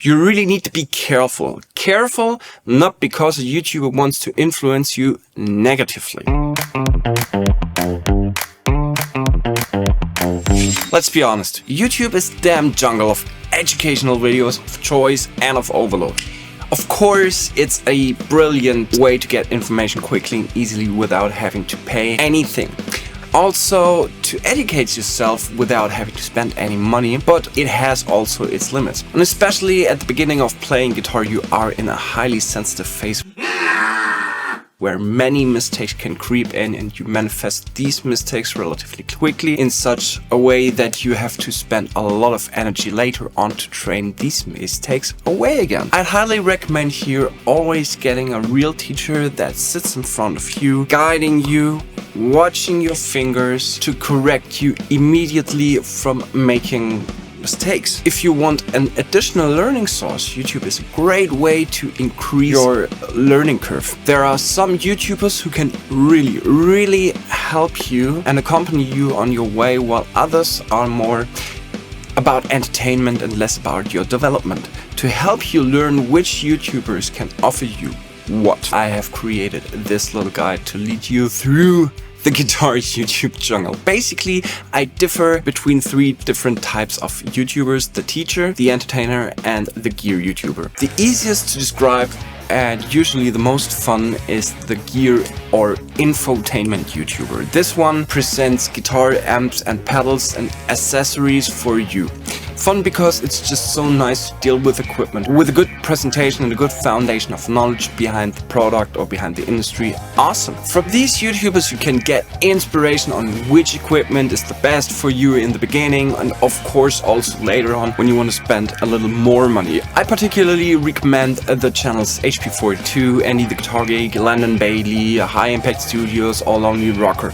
You really need to be careful. Careful, not because a YouTuber wants to influence you negatively. Let's be honest, YouTube is a damn jungle of educational videos, of choice and of overload. Of course, it's a brilliant way to get information quickly and easily without having to pay anything. Also, to educate yourself without having to spend any money, but it has also its limits. And especially at the beginning of playing guitar, you are in a highly sensitive phase where many mistakes can creep in, and you manifest these mistakes relatively quickly in such a way that you have to spend a lot of energy later on to train these mistakes away again. I'd highly recommend here always getting a real teacher that sits in front of you, guiding you, watching your fingers to correct you immediately from making mistakes. If you want an additional learning source, YouTube is a great way to increase your learning curve. There are some YouTubers who can really help you and accompany you on your way, while others are more about entertainment and less about your development. To help you learn which YouTubers can offer you what, I have created this little guide to lead you through the guitar YouTube jungle. Basically, I differ between three different types of YouTubers: the teacher, the entertainer, and the gear YouTuber. The easiest to describe and usually the most fun is the gear or infotainment YouTuber. This one presents guitar, amps and pedals and accessories for you. Fun because it's just so nice to deal with equipment with a good presentation and a good foundation of knowledge behind the product or behind the industry. Awesome. From these YouTubers you can get inspiration on which equipment is the best for you in the beginning, and of course also later on when you want to spend a little more money. I particularly recommend the channels HP42, Andy the Guitar Geek, Landon Bailey, High Impact Studios, All Only Rocker.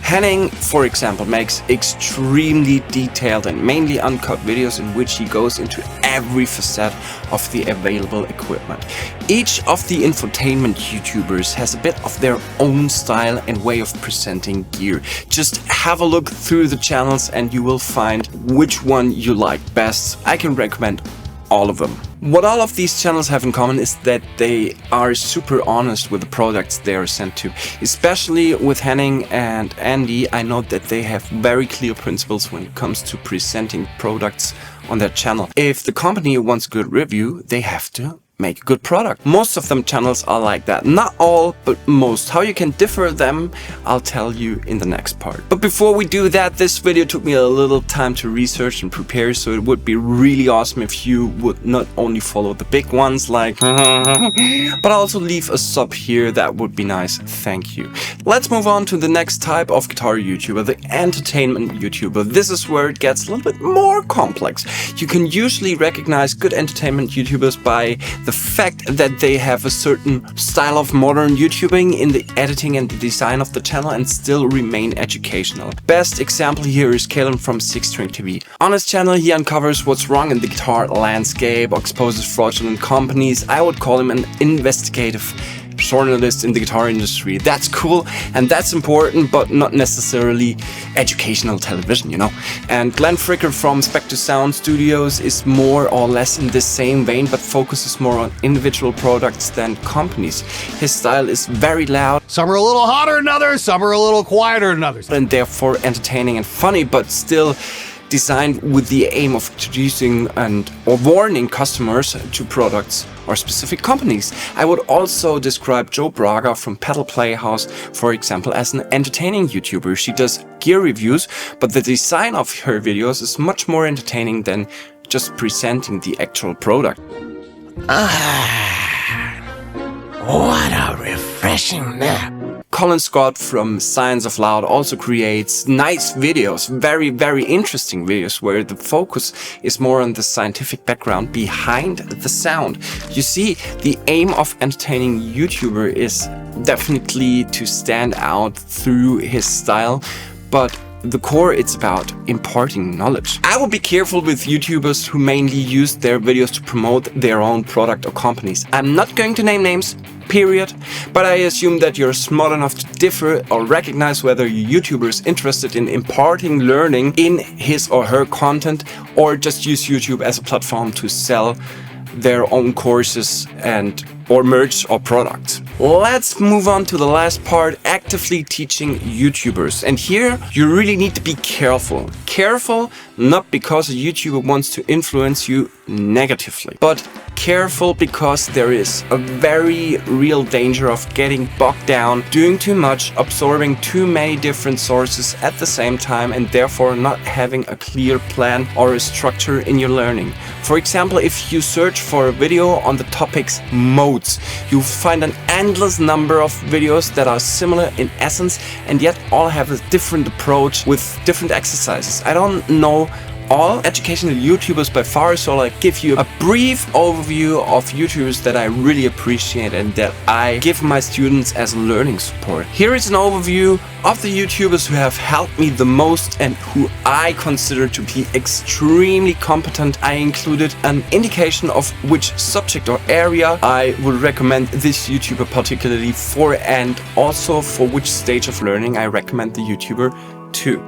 Henning, for example, makes extremely detailed and mainly uncut videos in which he goes into every facet of the available equipment. Each of the infotainment YouTubers has a bit of their own style and way of presenting gear. Just have a look through the channels and you will find which one you like best. I can recommend all of them. What all of these channels have in common is that they are super honest with the products they are sent to. Especially with Henning and Andy, I know that they have very clear principles when it comes to presenting products on their channel. If the company wants a good review, they have to make a good product. Most of them channels are like that. Not all, but most. How you can differ them, I'll tell you in the next part. But before we do that, this video took me a little time to research and prepare, so it would be really awesome if you would not only follow the big ones like but also leave a sub here. That would be nice. Thank you. Let's move on to the next type of guitar YouTuber, the entertainment YouTuber. This is where it gets a little bit more complex. You can usually recognize good entertainment YouTubers by the fact that they have a certain style of modern YouTubing in the editing and the design of the channel and still remain educational. Best example here is Kalen from Six String TV. On his channel he uncovers what's wrong in the guitar landscape, exposes fraudulent companies. I would call him an investigative journalist in the guitar industry. That's cool and that's important, but not necessarily educational television, you know. And Glenn Fricker from Spectre Sound Studios is more or less in the same vein, but focuses more on individual products than companies. His style is very loud. Some are a little hotter than others, some are a little quieter than others. And therefore entertaining and funny, but still designed with the aim of introducing or warning customers to products or specific companies. I would also describe Joe Braga from Pedal Playhouse, for example, as an entertaining YouTuber. She does gear reviews, but the design of her videos is much more entertaining than just presenting the actual product. What a refreshing nap. Colin Scott from Science of Loud also creates nice videos, very interesting videos where the focus is more on the scientific background behind the sound. You see, the aim of entertaining YouTuber is definitely to stand out through his style, but the core, it's about imparting knowledge. I would be careful with YouTubers who mainly use their videos to promote their own product or companies. I'm not going to name names, period, but I assume that you're smart enough to differ or recognize whether your YouTuber is interested in imparting learning in his or her content, or just use YouTube as a platform to sell their own courses and or merch or product. Let's move on to the last part, actively teaching YouTubers. And here you really need to be careful. Careful not because a YouTuber wants to influence you negatively, but careful because there is a very real danger of getting bogged down, doing too much, absorbing too many different sources at the same time, and therefore not having a clear plan or a structure in your learning. For example, if you search for a video on the topics modes, you find an endless number of videos that are similar in essence and yet all have a different approach with different exercises. I don't know all educational YouTubers by far, so I'll give you a brief overview of YouTubers that I really appreciate and that I give my students as learning support. Here is an overview of the YouTubers who have helped me the most and who I consider to be extremely competent. I included an indication of which subject or area I would recommend this YouTuber particularly for, and also for which stage of learning I recommend the YouTuber to.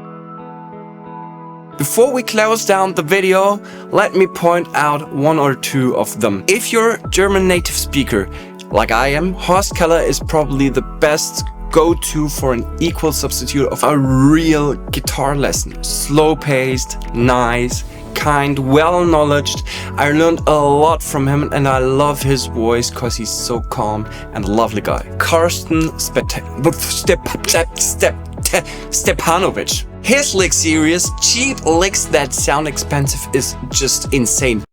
Before we close down the video, let me point out one or two of them. If you're a German native speaker, like I am, Horst Keller is probably the best go-to for an equal substitute of a real guitar lesson. Slow-paced, nice, kind, well-knowledged. I learned a lot from him and I love his voice because he's so calm and a lovely guy. Karsten Stepanovic. His lick series, cheap licks that sound expensive, is just insane.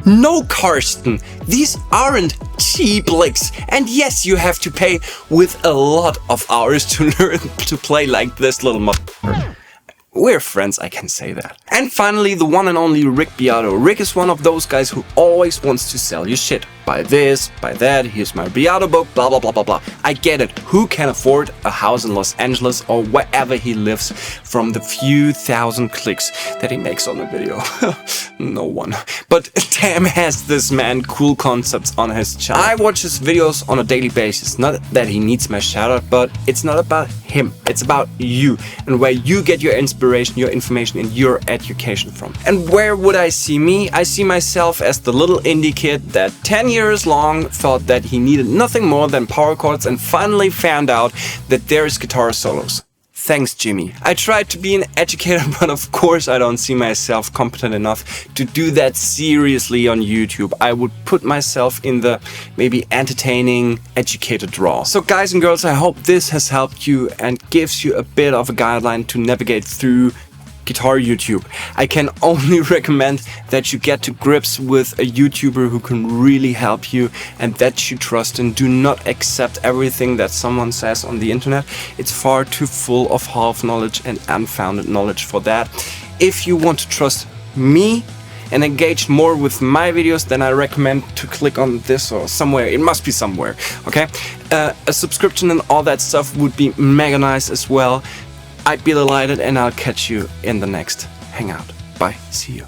No, Karsten, these aren't cheap licks. And yes, you have to pay with a lot of hours to learn to play like this little motherfucker. We're friends, I can say that. And finally, the one and only Rick Beato. Rick is one of those guys who always wants to sell you shit. Buy this, buy that, here's my Beato book, blah blah blah blah blah. I get it. Who can afford a house in Los Angeles or wherever he lives from the few thousand clicks that he makes on a video? No one. But damn, has this man cool concepts on his channel. I watch his videos on a daily basis. Not that he needs my shout out, but it's not about him. It's about you and where you get your inspiration, your information and your education from. And where would I see me? I see myself as the little indie kid that 10 years long thought that he needed nothing more than power chords and finally found out that there's guitar solos. Thanks, Jimmy. I tried to be an educator, but of course I don't see myself competent enough to do that seriously on YouTube. I would put myself in the maybe entertaining educator draw. So guys and girls, I hope this has helped you and gives you a bit of a guideline to navigate through guitar YouTube. I can only recommend that you get to grips with a YouTuber who can really help you and that you trust, and do not accept everything that someone says on the internet. It's far too full of half knowledge and unfounded knowledge for that. If you want to trust me and engage more with my videos, then I recommend to click on this or somewhere. It must be somewhere, okay? A subscription and all that stuff would be mega nice as well. I'd be delighted, and I'll catch you in the next hangout. Bye. See you.